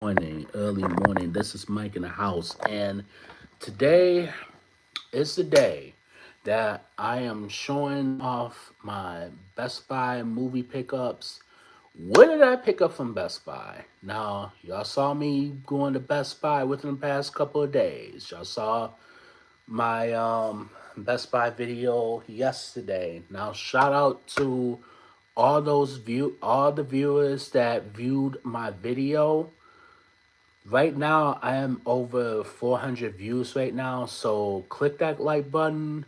early morning. This is Mike in the house, and today is the day that I am showing off my Best Buy movie pickups. What did I pick up from Best Buy? Now, y'all saw me going to Best Buy within the past couple of days. Y'all saw my Best Buy video yesterday. Now, shout out to all the viewers that viewed my video. Right now, I am over 400 views right now. So click that like button.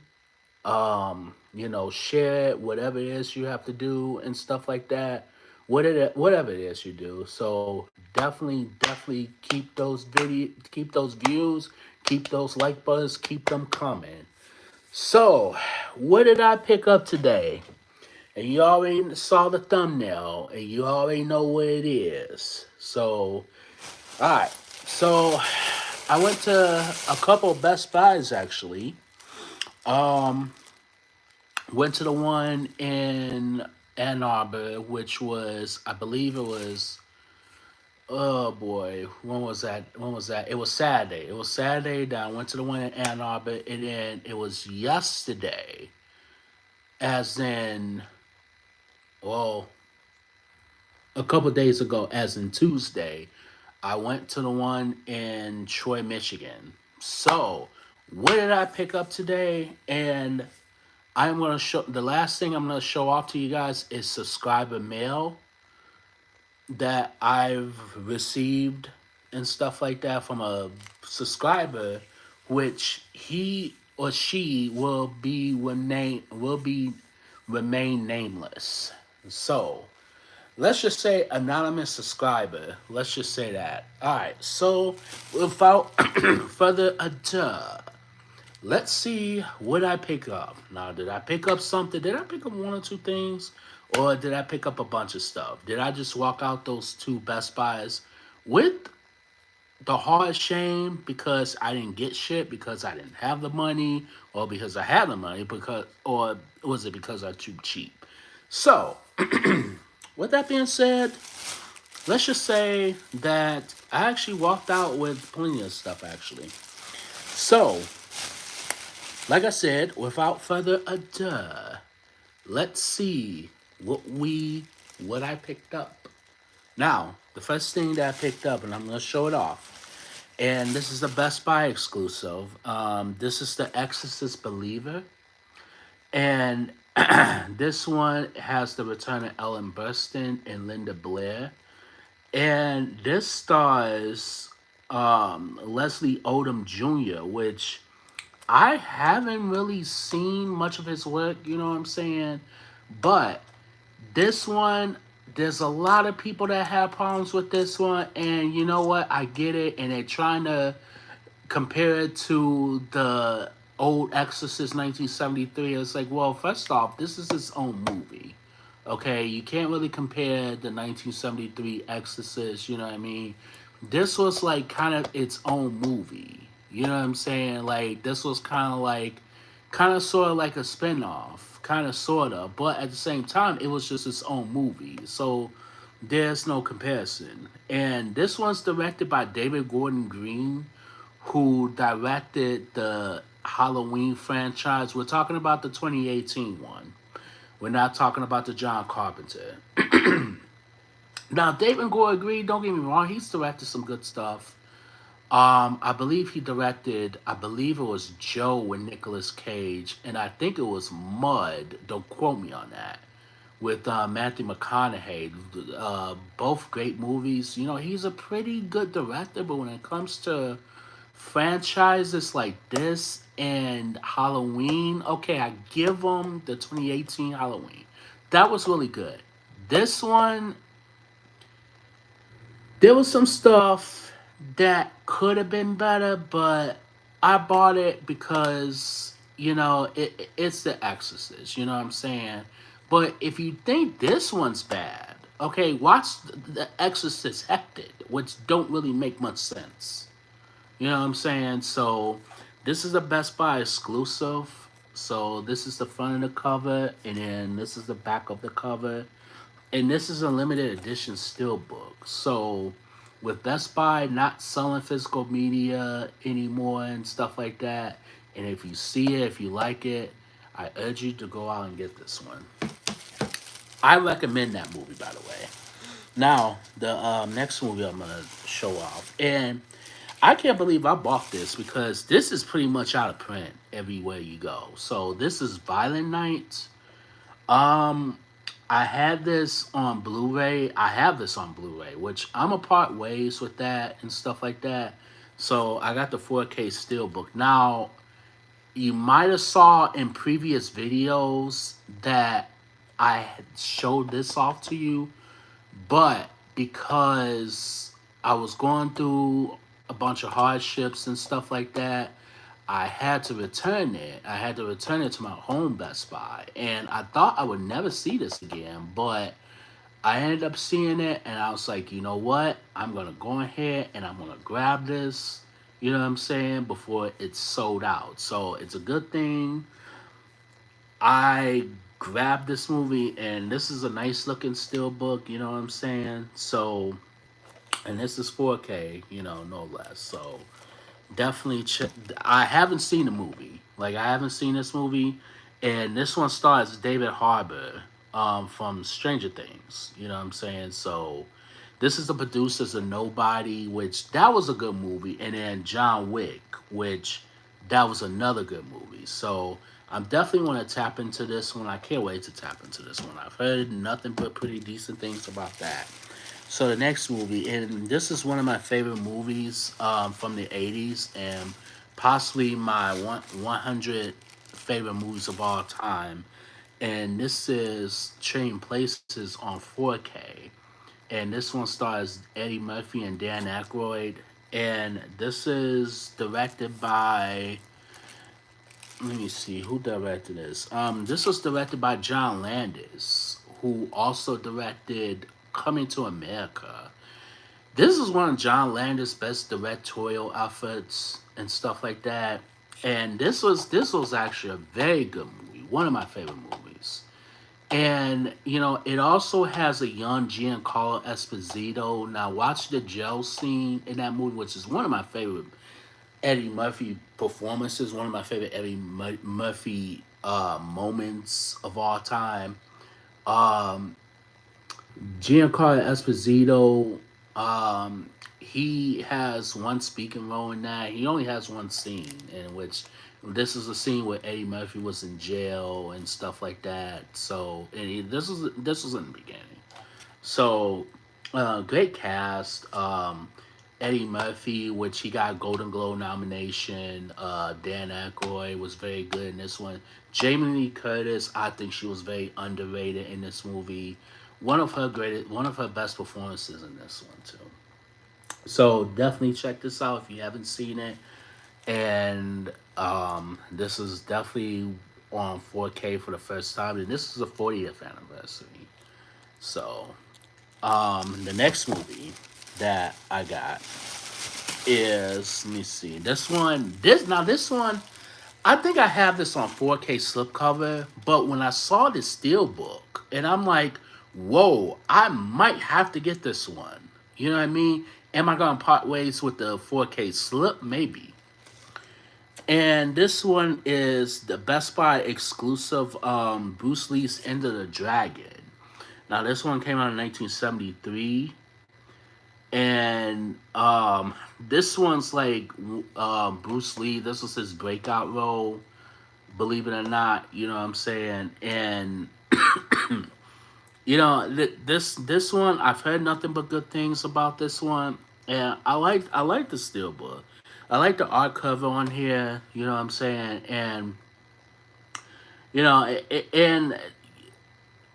Share it, whatever it is you have to do and stuff like that. Whatever it is you do. So definitely keep those views, keep those like buttons, keep them coming. So, what did I pick up today? And you already saw the thumbnail, and you already know what it is. So, all right. So I went to a couple of Best Buys actually. Um, Went to the one in Ann Arbor, which was, I believe it was, oh boy, when was that? When was that? It was Saturday. It was Saturday that I went to the one in Ann Arbor, and then it was yesterday, as in, well, a couple of days ago, as in Tuesday, I went to the one in Troy, Michigan. So, what did I pick up today? And I'm gonna show the last thing I'm gonna show off to you guys is subscriber mail that I've received and stuff like that from a subscriber, which he or she will be remain nameless. So let's just say anonymous subscriber. Let's just say that. All right. So without further ado, let's see what I pick up. Now, did I pick up something? Did I pick up one or two things? Or did I pick up a bunch of stuff? Did I just walk out those two Best Buys with the hard shame because I didn't get shit because I didn't have the money, or because I had the money, because, or was it because I'm too cheap? So, with that being said, let's just say that I actually walked out with plenty of stuff actually. So, like I said, without further ado, let's see what I picked up. Now, the first thing that I picked up, and I'm gonna show it off, and this is a Best Buy exclusive. This is the Exorcist Believer, and this one has the return of Ellen Burstyn and Linda Blair, and this stars Leslie Odom Jr., which I haven't really seen much of his work, you know what I'm saying? But this one, there's a lot of people that have problems with this one, and you know what? I get it, and they're trying to compare it to the old Exorcist 1973. It's like, well, first off, this is its own movie. Okay, you can't really compare the 1973 Exorcist, you know what I mean? This was like kind of its own movie. You know what I'm saying? Like this was kind of sort of like a spin-off, kind of sort of, but at the same time it was just its own movie. So there's no comparison. And this one's directed by David Gordon Green, who directed the Halloween franchise. We're talking about the 2018 one. We're not talking about the John Carpenter. Now, David Gordon Green, don't get me wrong, he's directed some good stuff. I believe he directed, I believe it was Joe with Nicolas Cage, and I think it was Mud. Don't quote me on that. With Matthew McConaughey, both great movies. You know, he's a pretty good director, but when it comes to franchises like this and Halloween, okay, I give him the 2018 Halloween. That was really good. This one, there was some stuff that could have been better, but I bought it because it's The Exorcist. You know what I'm saying? But if you think this one's bad, okay, watch The Exorcist Hectic, which don't really make much sense. You know what I'm saying? So this is a Best Buy exclusive. So this is the front of the cover, and then this is the back of the cover, and this is a limited edition steelbook. So with Best Buy not selling physical media anymore and stuff like that, and if you see it, if you like it, I urge you to go out and get this one. I recommend that movie, by the way. Now, the next movie I'm gonna show off, and I can't believe I bought this because this is pretty much out of print everywhere you go. So this is Violent Night. Um, I had this on Blu-ray. I have this on Blu-ray, which I'm a part ways with that and stuff like that. So I got the 4K Steelbook. Now, you might have saw in previous videos that I had showed this off to you, but because I was going through a bunch of hardships and stuff like that, I had to return it. I had to return it to my home Best Buy. And I thought I would never see this again, but I ended up seeing it and I was like, you know what? I'm going to go ahead and I'm going to grab this, you know what I'm saying, before it's sold out. So it's a good thing I grabbed this movie, and this is a nice looking steelbook, you know what I'm saying? So, and this is 4K, you know, no less. So, definitely check. I haven't seen the movie. Like, I haven't seen this movie, and this one stars David Harbour from Stranger Things, you know what I'm saying? So, this is the producers of Nobody, which that was a good movie, and then John Wick, which that was another good movie. So I'm definitely want to tap into this one. I can't wait to tap into this one. I've heard nothing but pretty decent things about that. So the next movie, and this is one of my favorite movies from the 80s, and possibly my 100 favorite movies of all time. And this is Trading Places on 4K. And this one stars Eddie Murphy and Dan Aykroyd. And this is directed by, let me see who directed this. This was directed by John Landis, who also directed Coming to America. This is one of John Landis' best directorial efforts and stuff like that. And this was actually a very good movie, one of my favorite movies. And you know, it also has a young Giancarlo Esposito. Now, watch the jail scene in that movie, which is one of my favorite Eddie Murphy performances, one of my favorite Eddie Murphy moments of all time. Um, Giancarlo Esposito, he has one speaking role in that. He only has one scene in which this is a scene where Eddie Murphy was in jail and stuff like that. So this was in the beginning. So great cast. Eddie Murphy, which he got a Golden Globe nomination. Dan Aykroyd was very good in this one. Jamie Lee Curtis, I think she was very underrated in this movie. One of her best performances in this one too. So definitely check this out if you haven't seen it. And this is definitely on 4K for the first time, and this is the 40th anniversary. So the next movie that I got is, let me see, this one I think I have this on 4K slipcover, but when I saw the steelbook, and I'm like, whoa, I might have to get this one. You know what I mean? Am I gonna part ways with the 4K slip? Maybe. And this one is the Best Buy exclusive Bruce Lee's Enter the Dragon. Now this one came out in 1973, and this one's like Bruce Lee. This was his breakout role, believe it or not. You know what I'm saying? And you know this one, I've heard nothing but good things about this one, and I like the steelbook. I like the art cover on here. You know what I'm saying? And you know,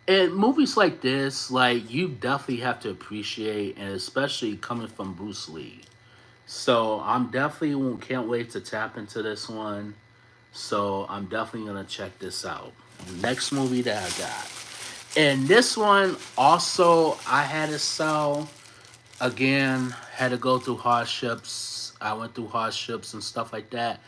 and movies like this, like you definitely have to appreciate, and especially coming from Bruce Lee. So I'm definitely can't wait to tap into this one. So I'm definitely gonna check this out. Next movie that I got, and this one also I had to sell again. Had to go through hardships. I went through hardships and stuff like that.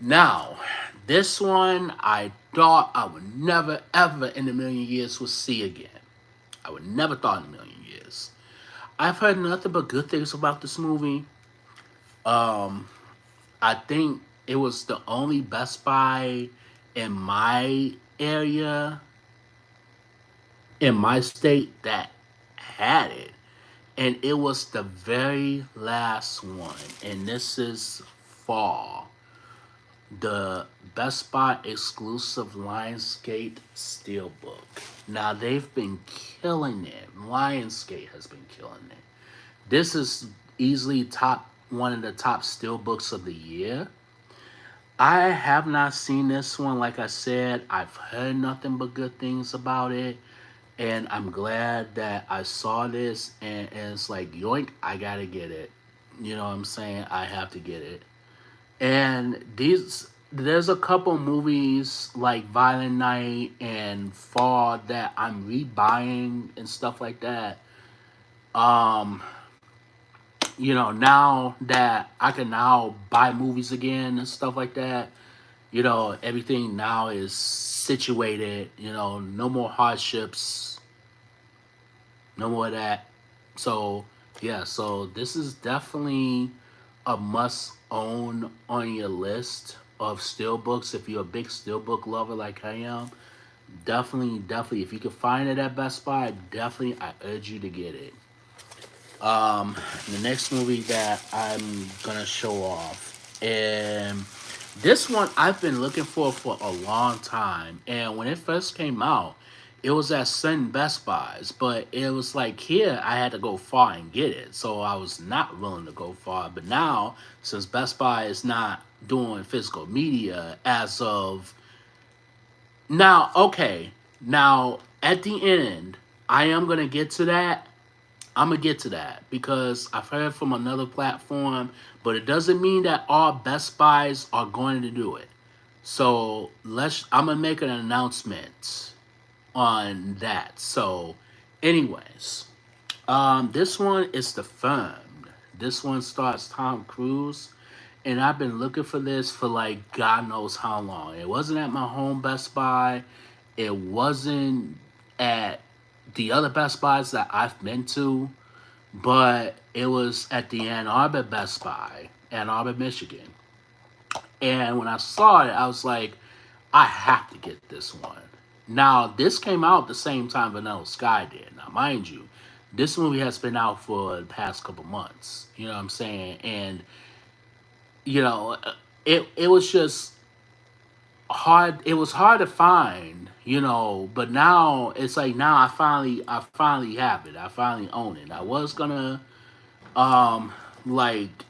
Now, this one I thought I would never ever in a million years would see again. I would never thought in a million years. I've heard nothing but good things about this movie. Um, I think it was the only Best Buy in my area, in my state, that had it. And it was the very last one. And this is fall. The Best Buy exclusive Lionsgate Steelbook. Now they've been killing it. Lionsgate has been killing it. This is easily top one of the top steelbooks of the year. I have not seen this one. Like I said, I've heard nothing but good things about it. And I'm glad that I saw this and it's like yoink, I gotta get it. You know what I'm saying? I have to get it. And there's a couple movies like Violent Night and Fall that I'm rebuying and stuff like that. Um, now that I can now buy movies again and stuff like that, everything now is situated, no more hardships, no more of that. So, yeah, so this is definitely a must own on your list of steelbooks if you're a big steelbook lover like I am. Definitely, if you can find it at Best Buy, definitely I urge you to get it. The next movie that I'm gonna show off, and this one I've been looking for a long time. And when it first came out, it was at certain Best Buys, but it was like here I had to go far and get it, so I was not willing to go far. But now, since Best Buy is not doing physical media as of now, okay, now at the end, I am gonna get to that. I'm gonna get to that because I've heard from another platform, but it doesn't mean that all Best Buys are going to do it. So I'm gonna make an announcement on that. So, anyways, this one is The Firm. This one stars Tom Cruise, and I've been looking for this for like God knows how long. It wasn't at my home Best Buy. It wasn't at the other Best Buys that I've been to, but it was at the Ann Arbor Best Buy, Ann Arbor, Michigan. And when I saw it, I was like, I have to get this one. Now, this came out the same time Vanilla Sky did. Now, mind you, this movie has been out for the past couple months. You know what I'm saying? And you know, it was just hard. It was hard to find, but now it's like now I finally have it. I finally own it. I was gonna um like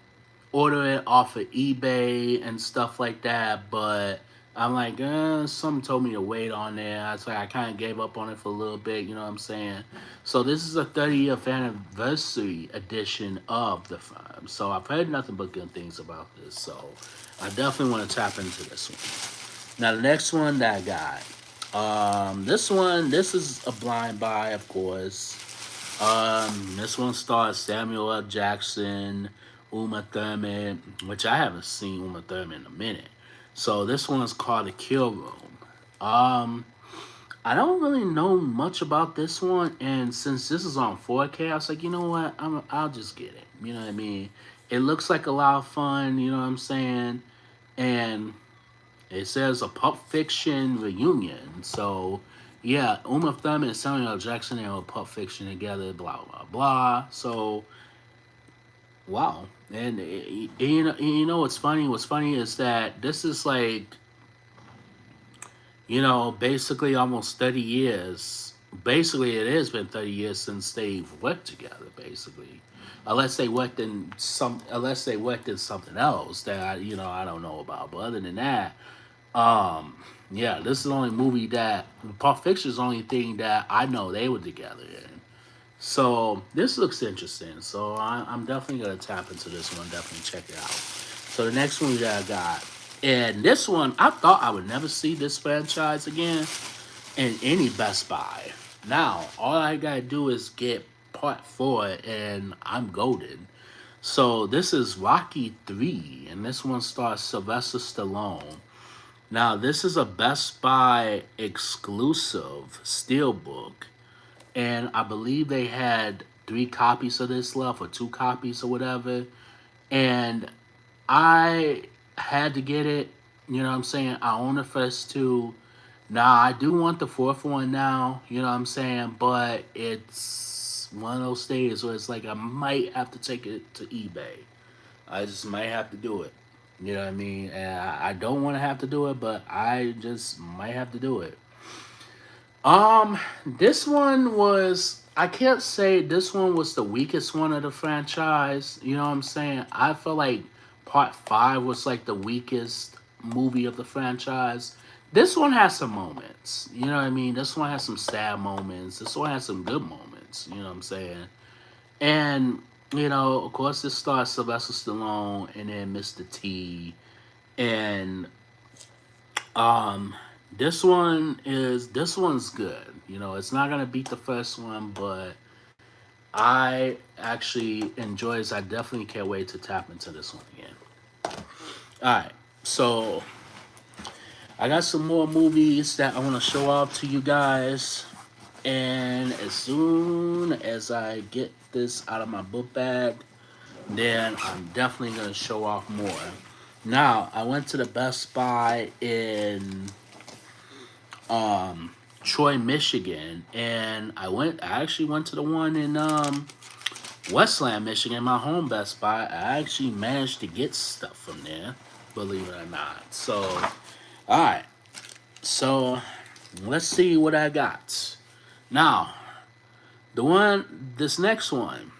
order it off of eBay and stuff like that, but I'm like, something told me to wait on there. I was like, I kind of gave up on it for a little bit, you know what I'm saying? So this is a 30th anniversary edition of the firm. So I've heard nothing but good things about this. So I definitely want to tap into this one. Now the next one that I got, this is a blind buy, of course. This one stars Samuel L. Jackson, Uma Thurman, which I haven't seen Uma Thurman in a minute. So this one's called The Kill Room. Um, I don't really know much about this one, and since this is on 4K, I was like, you know what, I'll just get it. You know what I mean? It looks like a lot of fun. You know what I'm saying? And it says a Pulp Fiction reunion. So yeah, Uma Thurman and Samuel L. Jackson, they were Pulp Fiction together. Blah blah blah. So wow. And what's funny? What's funny is that this is like, basically almost 30 years. Basically, it has been 30 years since they've worked together. Basically, unless they worked in something else that I don't know about. But other than that, yeah, this is the only movie that Pulp Fiction is the only thing that I know they were together in. So this looks interesting. So I'm definitely gonna tap into this one. Definitely check it out. So the next movie that I got, and this one I thought I would never see this franchise again in any Best Buy. Now all I gotta do is get part 4, and I'm golden. So this is Rocky 3, and this one stars Sylvester Stallone. Now this is a Best Buy exclusive steelbook, and I believe they had three copies of this left or two copies or whatever, and I had to get it. You know what I'm saying? I own the first two. Now I do want the fourth one now. You know what I'm saying? But it's one of those days where it's like I might have to take it to eBay. I just might have to do it. You know what I mean? And I don't want to have to do it, but I just might have to do it. This one was, I can't say this one was the weakest one of the franchise. You know what I'm saying? I feel like part five was like the weakest movie of the franchise. This one has some moments. You know what I mean? This one has some sad moments. This one has some good moments. You know what I'm saying? And, you know, of course, it stars Sylvester Stallone and then Mr. T. And um, this one's good. You know, it's not gonna beat the first one, but I actually enjoy this. I definitely can't wait to tap into this one again. All right, so I got some more movies that I want to show off to you guys, and as soon as I get this out of my book bag, then I'm definitely gonna show off more. Now, I went to the Best Buy in um Troy, Michigan, and I actually went to the one in Westland, Michigan, my home Best Buy. I actually managed to get stuff from there, believe it or not. So, all right. So, let's see what I got. Now, this next one,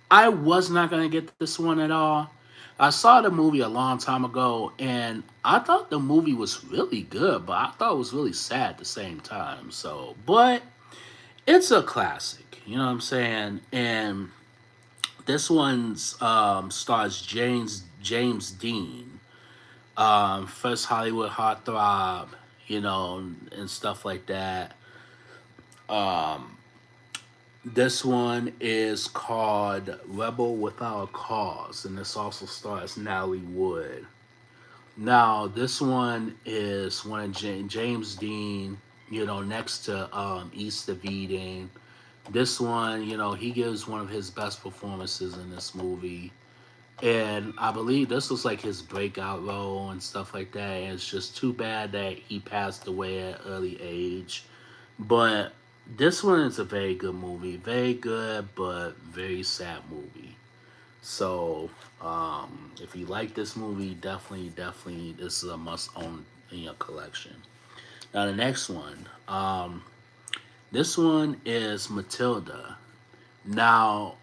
I was not going to get this one at all. I saw the movie a long time ago, and I thought the movie was really good, but I thought it was really sad at the same time. So, but it's a classic, you know what I'm saying? And this one's stars James Dean, first Hollywood heartthrob, you know, and stuff like that. Um, this one is called Rebel Without a Cause, and this also stars Natalie Wood. Now, this one is one of James Dean, you know, next to East of Eden. This one, you know, he gives one of his best performances in this movie. And I believe this was like his breakout role and stuff like that. And it's just too bad that he passed away at an early age. But this one is a very good movie. Very good, but very sad movie. So, if you like this movie, definitely, this is a must own in your collection. Now, the next one, this one is Matilda. Now,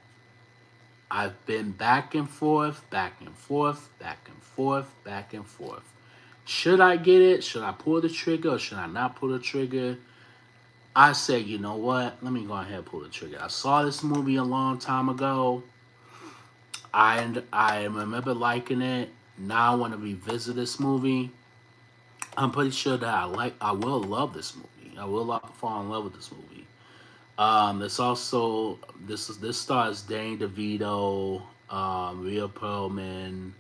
I've been back and forth, back and forth, back and forth, back and forth. Should I get it? Should I pull the trigger or should I not pull the trigger? I said, you know what? Let me go ahead and pull the trigger. I saw this movie a long time ago. I remember liking it. Now I want to revisit this movie. I'm pretty sure that I will love this movie. I will fall in love with this movie. It's also this stars Danny DeVito, Rhea Perlman,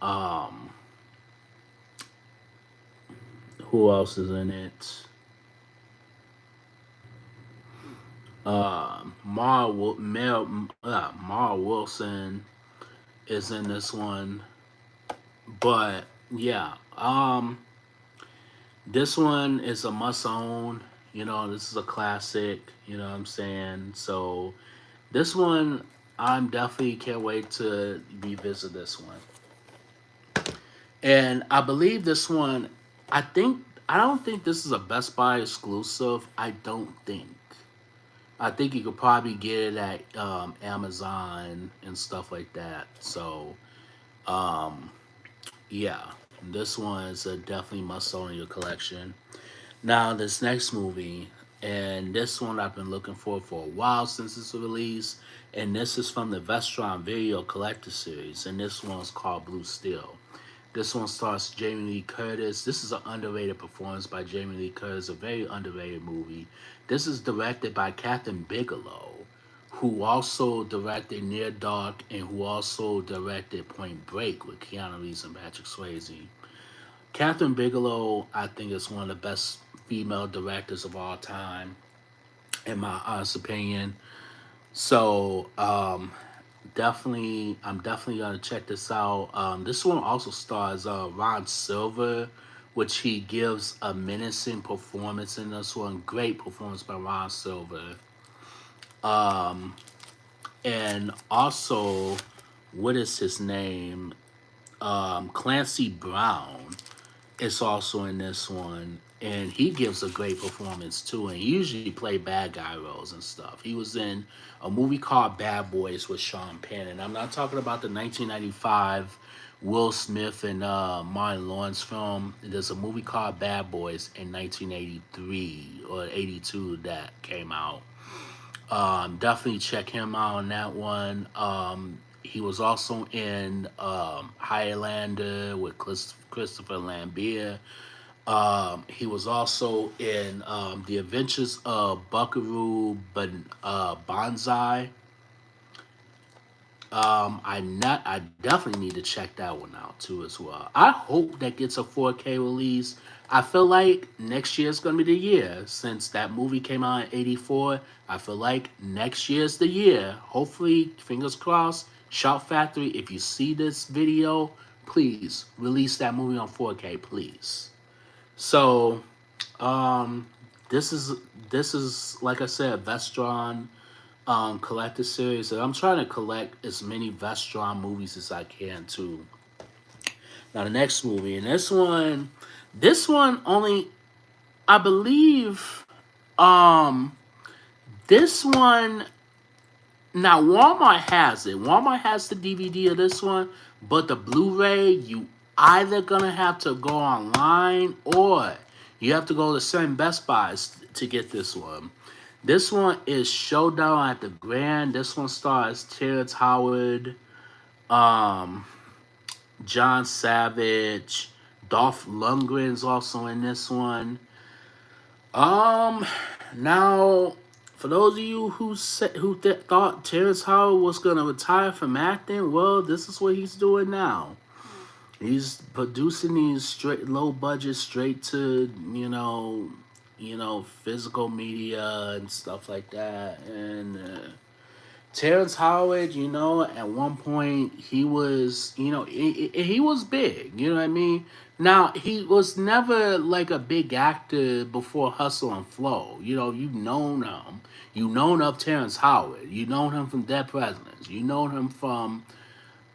um, who else is in it? Mara Wilson is in this one, but yeah, this one is a must own. You know, this is a classic. You know what I'm saying? So this one, I'm definitely can't wait to revisit this one. And I believe this one, I don't think this is a Best Buy exclusive. I don't think. I think you could probably get it at Amazon and stuff like that. So, um, yeah, this one is a definitely must own in your collection. Now, this next movie, and this one I've been looking for a while since its release, and this is from the Vestron Video Collector Series, and this one's called Blue Steel. This one stars Jamie Lee Curtis. This is an underrated performance by Jamie Lee Curtis, a very underrated movie. This is directed by Catherine Bigelow, who also directed Near Dark and who also directed Point Break with Keanu Reeves and Patrick Swayze. Catherine Bigelow, I think, is one of the best female directors of all time, in my honest opinion. So I'm definitely gonna check this out. This one also stars Ron Silver, which he gives a menacing performance in this one. Great performance by Ron Silver. Um, and also, what is his name? Clancy Brown is also in this one, and he gives a great performance too. And he usually play bad guy roles and stuff. He was in a movie called Bad Boys with Sean Penn, and I'm not talking about the 1995 Will Smith and Martin Lawrence film. There's a movie called Bad Boys in 1983 or 82 that came out. Definitely check him out on that one. He was also in Highlander with Christopher Lambert. He was also in The Adventures of Buckaroo Banzai. I definitely need to check that one out too as well. I hope that gets a 4K release. I feel like next year is gonna be the year since that movie came out in '84. I feel like next year's the year. Hopefully, fingers crossed. Shout Factory, if you see this video, please release that movie on 4K, please. So, um, this is this is like I said, Vestron collector series, and I'm trying to collect as many Vestron movies as I can too. Now the next movie, and this one only, I believe, um, this one now Walmart has it. Walmart has the DVD of this one, but the Blu-ray you either gonna have to go online or you have to go to certain Best Buys to get this one. This one is Showdown at the Grand. This one stars Terrence Howard, um, John Savage, Dolph Lundgren's also in this one. Um, now for those of you thought Terrence Howard was gonna retire from acting, well, this is what he's doing now. He's producing these straight low budget, straight to physical media and stuff like that. And Terrence Howard, at one point he was, he was big. You know what I mean? Now he was never like a big actor before Hustle and Flow. You've known him. You known of Terrence Howard. You known him from Dead Presidents. You known him from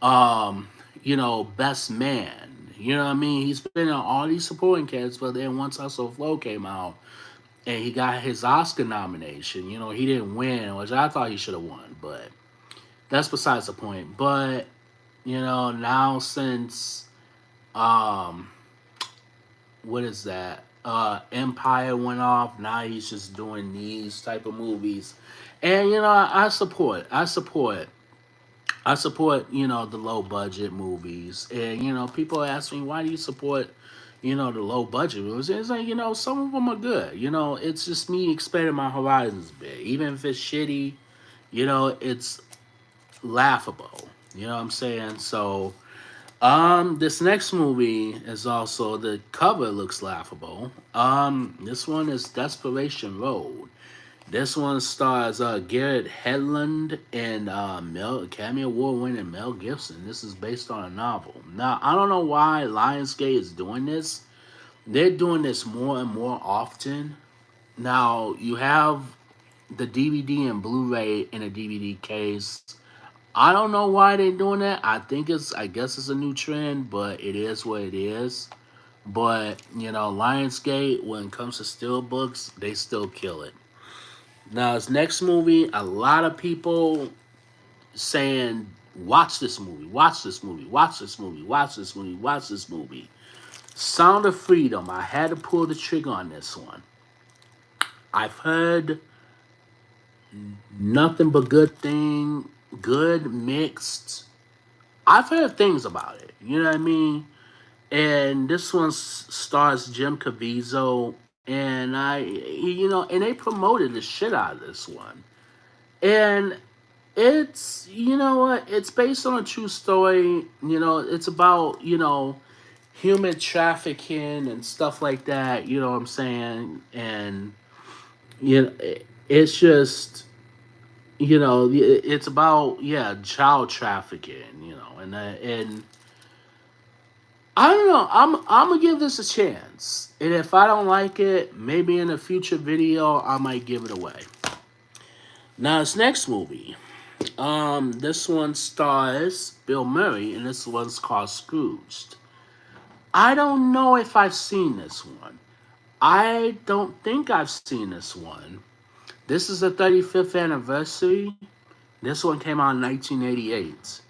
um, Best Man. You know what I mean? He's been on all these supporting characters, but then once Hustle Flow came out and he got his Oscar nomination, he didn't win, which I thought he should have won, but that's besides the point. But, now since um what is that? Empire went off, now he's just doing these type of movies. And I support, the low budget movies. And, people ask me, why do you support, the low budget movies? It's like, some of them are good. It's just me expanding my horizons a bit. Even if it's shitty, it's laughable. You know what I'm saying? So, this next movie is also, the cover looks laughable. This one is Desperation Road. This one stars Garrett Hedlund and Academy Award winning Mel Gibson. This is based on a novel. Now, I don't know why Lionsgate is doing this. They're doing this more and more often. Now, you have the DVD and Blu-ray in a DVD case. I don't know why they're doing that. I guess it's a new trend, but it is what it is. But, Lionsgate, when it comes to steel books, they still kill it. Now, his next movie, a lot of people saying, watch this movie, watch this movie, watch this movie, watch this movie, watch this movie. Sound of Freedom. I had to pull the trigger on this one. I've heard nothing but good, mixed. I've heard things about it. You know what I mean? And this one stars Jim Caviezel, and and they promoted the shit out of this one. And it's, what, it's based on a true story. It's about, human trafficking and stuff like that. You know what I'm saying? And it's just it's about, yeah, child trafficking, and I don't know. I'm gonna give this a chance, and if I don't like it, maybe in a future video I might give it away. Now this next movie, this one stars Bill Murray, and this one's called Scrooged. I don't know if I've seen this one. I don't think I've seen this one. This is the 35th anniversary. This one came out in 1988.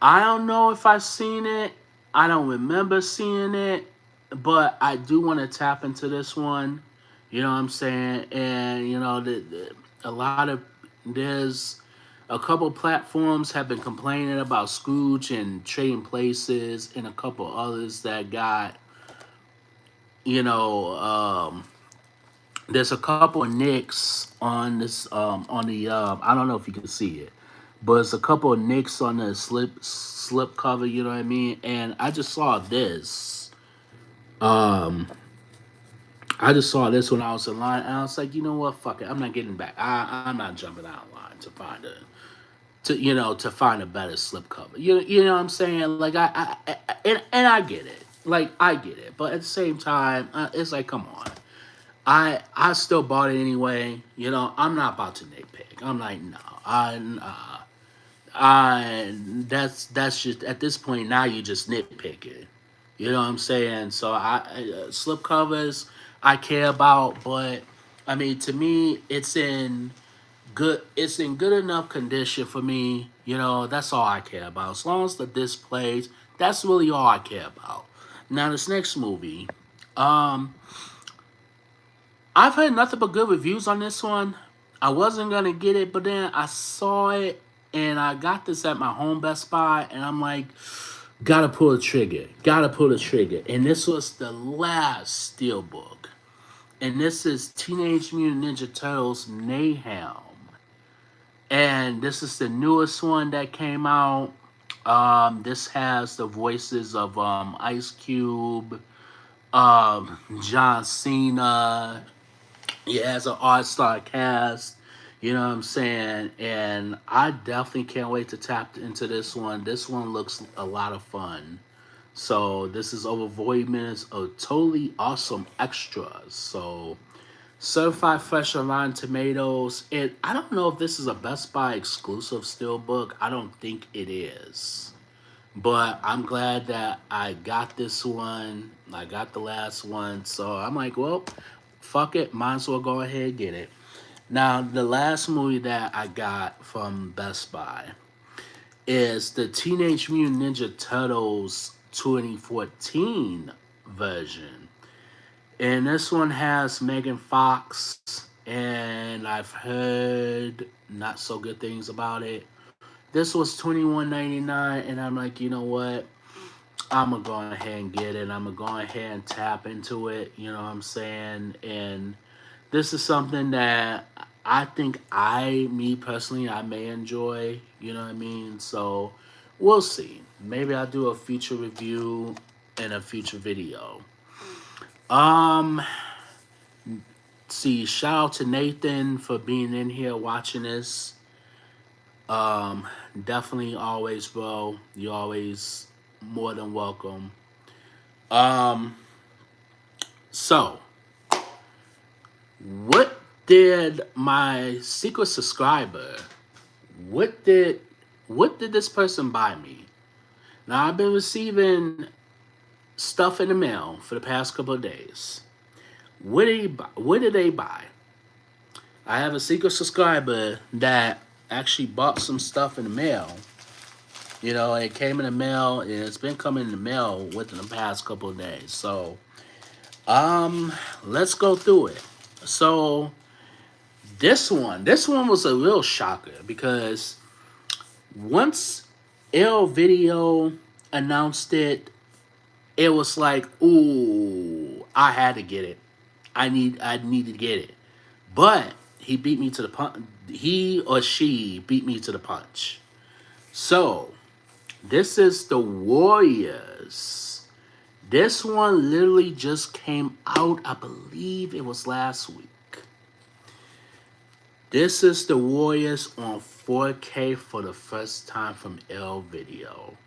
I don't know if I've seen it. I don't remember seeing it, but I do want to tap into this one. You know what I'm saying? And a lot of there's a couple platforms have been complaining about Scrooge and Trading Places, and a couple others that got you know there's a couple of nicks on this on the I don't know if you can see it, but it's a couple of nicks on the slip cover, you know what I mean? And um I just saw this when I was in line, and I was like, you know what, fuck it, I'm not getting back. I'm not jumping out of line to find a better slip cover. You know what I'm saying? Like and I get it. Like I get it, but at the same time, it's like, come on. I still bought it anyway. I'm not about to nitpick. I'm like, no, that's just at this point now you just nitpicking. You know what I'm saying? So slip covers I care about, but I mean to me it's in good enough condition for me. That's all I care about. As long as the displays, that's really all I care about. Now this next movie, um, I've heard nothing but good reviews on this one. I wasn't gonna get it, but then I saw it and I got this at my home Best Buy, and I'm like, gotta pull the trigger, gotta pull the trigger. And this was the last Steelbook, and this is Teenage Mutant Ninja Turtles Mayhem, and this is the newest one that came out. This has the voices of Ice Cube, John Cena. It has an all-star cast. You know what I'm saying? And I definitely can't wait to tap into this one. This one looks a lot of fun. So this is over 40 minutes of totally awesome extras. So certified fresh on Rotten Tomatoes. And I don't know if this is a Best Buy exclusive Steelbook. I don't think it is. But I'm glad that I got this one. I got the last one. So I'm like, well, fuck it. Might as well go ahead and get it. Now, the last movie that I got from Best Buy is the Teenage Mutant Ninja Turtles 2014 version. And this one has Megan Fox, and I've heard not so good things about it. This was $21.99, and I'm like, you know what? I'm gonna go ahead and get it. I'm gonna go ahead and tap into it. You know what I'm saying? And this is something that I think me personally, I may enjoy. You know what I mean? So we'll see. Maybe I'll do a future review in a future video. Um, see, shout out to Nathan for being in here watching this. Um, Definitely always, bro. You always more than welcome. Um, so what did my secret subscriber? What did this person buy me? Now I've been receiving stuff in the mail for the past couple of days. What did he buy? What did they buy? I have a secret subscriber that actually bought some stuff in the mail. It came in the mail, and it's been coming in the mail within the past couple of days. So, let's go through it. So, this one was a real shocker because once L Video announced it, it was like, ooh, I had to get it. I need to get it. But he beat me to the punch. He or she beat me to the punch. So this is the Warriors. This one literally just came out. I believe it was last week. This is the Warriors on 4K for the first time from L Video.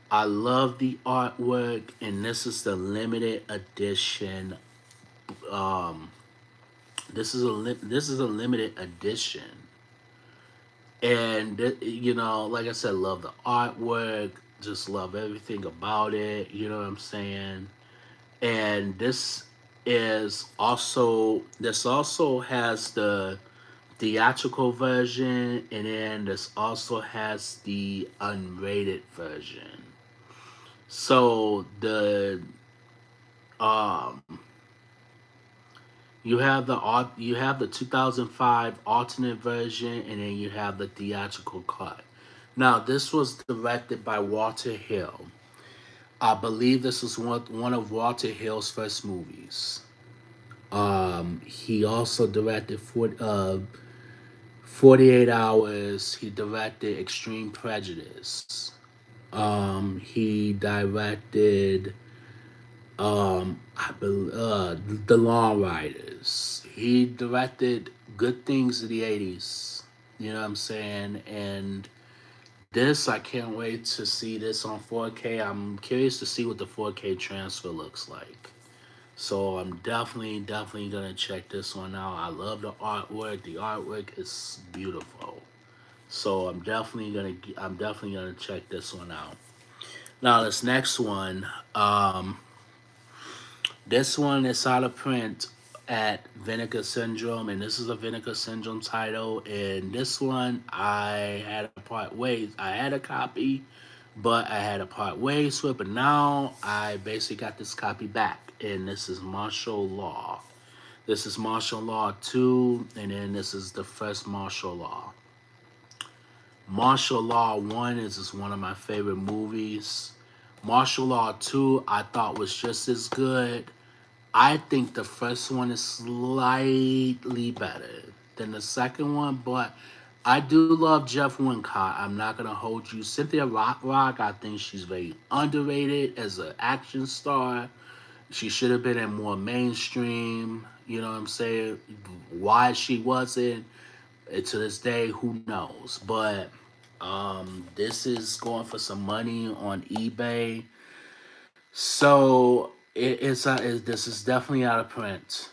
I love the artwork, and this is the limited edition. Um, this is a limited edition, and you know, like I said, love the artwork. Just love everything about it. You know what I'm saying? And this also has the theatrical version, and then this also has the unrated version. So um you have the 2005 alternate version, and then you have the theatrical cut. Now this was directed by Walter Hill. I believe this was one of Walter Hill's first movies. He also directed 48 Hours. He directed Extreme Prejudice. He directed The Law Riders. He directed good things in the 80s. You know what I'm saying? And this, I can't wait to see this on 4K. I'm curious to see what the 4K transfer looks like. So I'm definitely gonna check this one out. I love the artwork. The artwork is beautiful. So I'm definitely gonna check this one out. Now this next one, this one is out of print at Vinegar Syndrome, and this is a Vinegar Syndrome title. And this one, I had a part ways. I had a copy, but I had a part ways with. But now I basically got this copy back, and this is Martial Law. This is Martial Law 2, and then this is the first Martial Law. Martial Law 1 is one of my favorite movies. Martial Law 2, I thought was just as good. I think the first one is slightly better than the second one, but I do love Jeff Wincott. I'm not gonna hold you. Cynthia Rock, I think she's very underrated as an action star. She should have been in more mainstream. You know what I'm saying? Why she wasn't, to this day, who knows? But this is going for some money on eBay. So this is definitely out of print.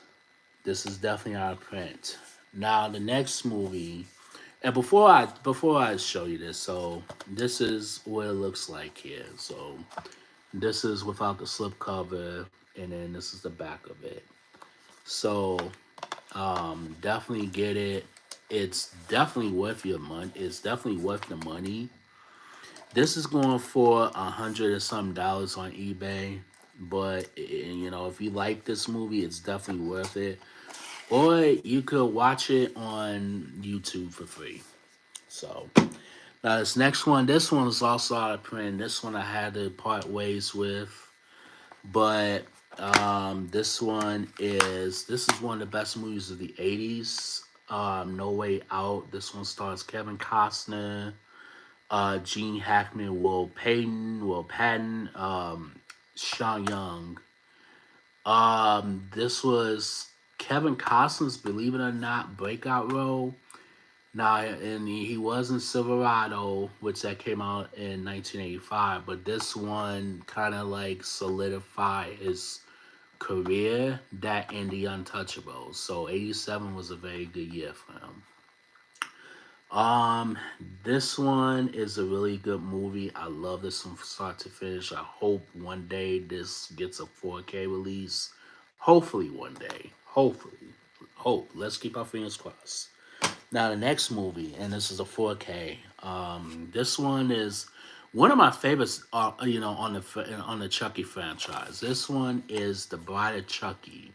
This is definitely out of print. Now the next movie, and before I show you this, so this is what it looks like here. So this is without the slip cover, and then this is the back of it. So definitely get it. It's definitely worth your money. It's definitely worth the money. This is going for $100 or some on eBay, but you know, if you like this movie, it's definitely worth it. Or you could watch it on YouTube for free. So now this one is also out of print. This one I had to part ways with, but this is one of the best movies of the '80s. No Way Out. This one stars Kevin Costner, Gene Hackman, Will Patton, Sean Young. This was Kevin Costner's, believe it or not, breakout role. Now, and he was in Silverado, which that came out in 1985, but this one kind of like solidified his career, that and The Untouchables. So 87 was a very good year for him. Um, this one is a really good movie. I love this one from start to finish. I hope one day this gets a 4K release. Hopefully one day. Hopefully. Hope. Let's keep our fingers crossed. Now the next movie, and this is a 4K. This one is one of my favorites. On the Chucky franchise. This one is The Bride of Chucky.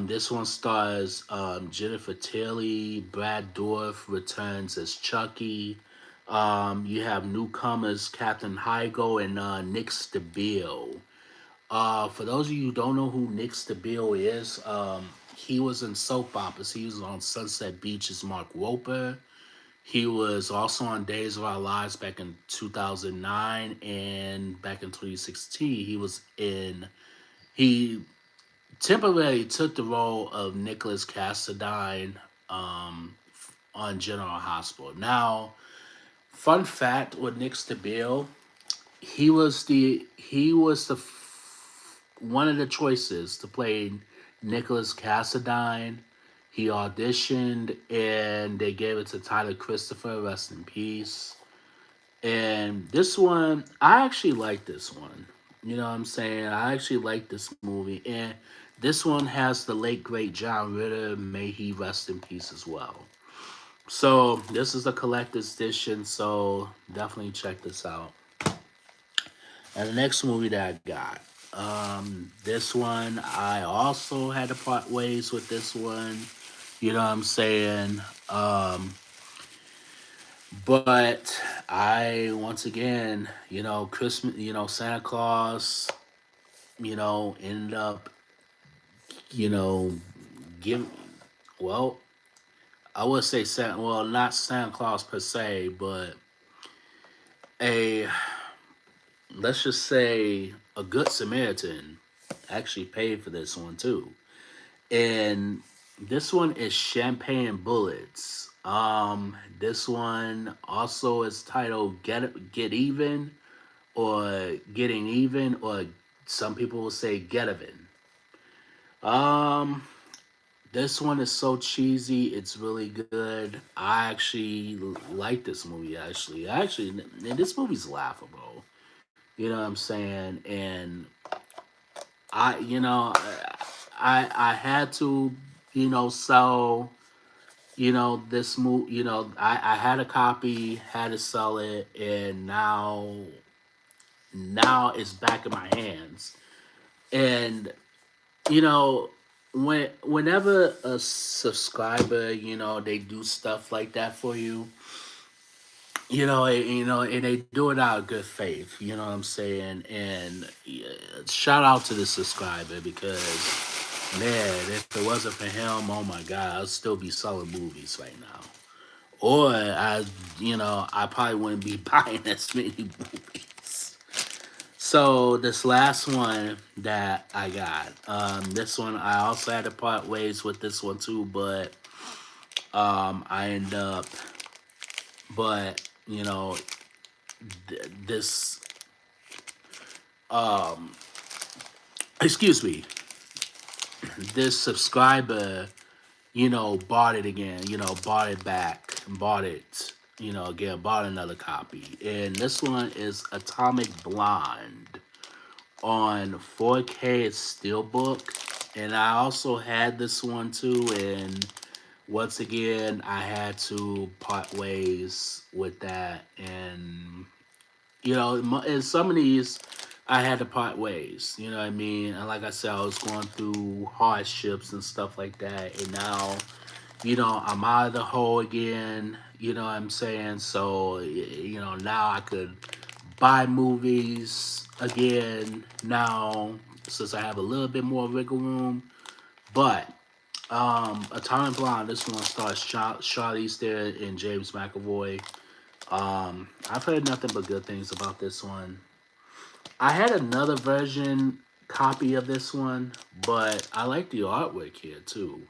This one stars Jennifer Tilly. Brad Dourif returns as Chucky. You have newcomers Captain Hygo and Nick Stabile. For those of you who don't know who Nick Stabile is, he was in soap operas. He was on Sunset Beach as Mark Roper. He was also on Days of Our Lives back in 2009, and back in 2016 he temporarily took the role of Nicholas Cassadine on General Hospital. Now, fun fact with Nick Stabile, one of the choices to play Nicholas Cassadine. He auditioned and they gave it to Tyler Christopher, rest in peace. And this one, I actually like this one. You know what I'm saying? I actually like this movie. And this one has the late great John Ritter, may he rest in peace as well. So this is a collector's edition, so definitely check this out. And the next movie that I got, this one I also had to part ways with this one. You know what I'm saying? But I once again, Christmas, Santa Claus, ended up, you know, give well, I would say Santa, well, not Santa Claus per se, but a let's just say a good Samaritan actually paid for this one too. And this one is Champagne Bullets. This one also is titled Get Even or Getting Even, or some people will say Get Even. Um, this one is so cheesy. It's really good. I actually like this movie. And this movie's laughable. You know what I'm saying? And I, you know, I had to, sell, this movie. I had a copy, had to sell it, and now it's back in my hands. And you know, whenever a subscriber, they do stuff like that for you, and they do it out of good faith. You know what I'm saying? And yeah, shout out to the subscriber because, man, if it wasn't for him, oh my God, I'd still be selling movies right now. Or I probably wouldn't be buying as many movies. So this last one that I got, this one I also had to part ways with this one too, but I end up, but this um excuse me, this subscriber, bought it again, bought it back, bought it, again, bought another copy. And this one is Atomic Blonde on 4K Steelbook. And I also had this one too, and once again, I had to part ways with that. And in some of these, I had to part ways. You know what I mean? And like I said, I was going through hardships and stuff like that. And now, I'm out of the hole again. You know what I'm saying? So, now I could buy movies again now since I have a little bit more wiggle room. But Atomic Blonde, this one stars Charlize Theron and James McAvoy. I've heard nothing but good things about this one. I had another version copy of this one, but I like the artwork here too.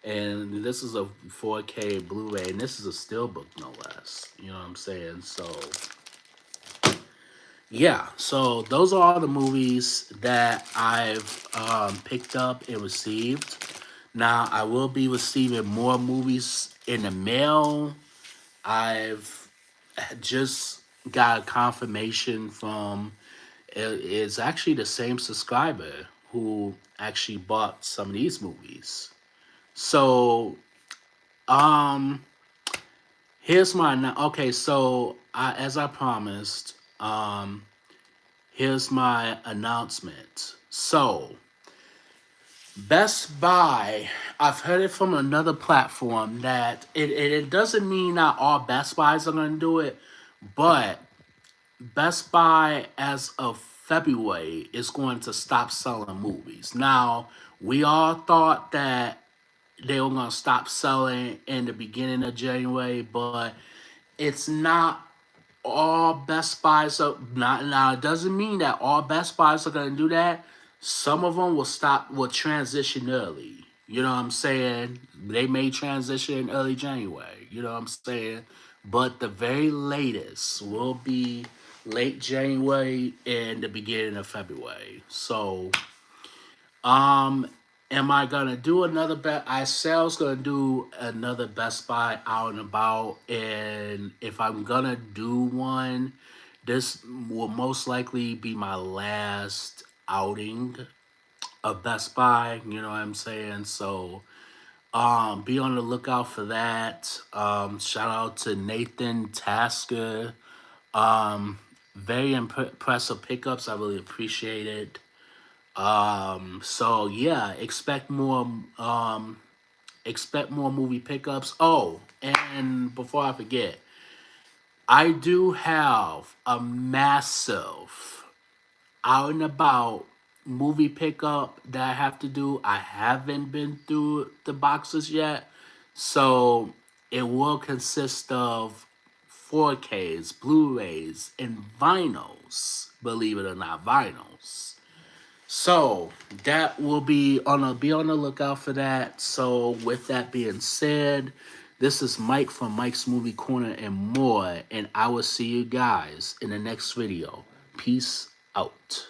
And this is a 4K Blu-ray, and this is a steelbook, no less. You know what I'm saying? So, yeah. So those are all the movies that I've picked up and received. Now I will be receiving more movies in the mail. I've just got a confirmation from it's actually the same subscriber who actually bought some of these movies. So, um, here's my okay. So, as I promised, here's my announcement. So, Best Buy, I've heard it from another platform that it doesn't mean that all Best Buys are going to do it, but Best Buy, as of February, is going to stop selling movies. Now, we all thought that they were going to stop selling in the beginning of January, but it's not all Best Buys. Are not now. It doesn't mean that all Best Buys are going to do that. Some of them will transition early. You know what I'm saying? They may transition in early January. You know what I'm saying? But the very latest will be late January and the beginning of February. So, um, am I gonna do another bet? I said I was gonna do another Best Buy out and about, and if I'm gonna do one, this will most likely be my last outing of Best Buy. You know what I'm saying? So, be on the lookout for that. Shout out to Nathan Tasker. Very impressive pickups. I really appreciate it. So yeah, expect more movie pickups. Oh, and before I forget, I do have a massive out and about movie pickup that I have to do. I haven't been through the boxes yet. So it will consist of 4Ks, Blu-rays, and vinyls. Believe it or not, vinyls. So that will be on the lookout for that. So with that being said, this is Mike from Mike's Movie Corner and more, and I will see you guys in the next video. Peace out.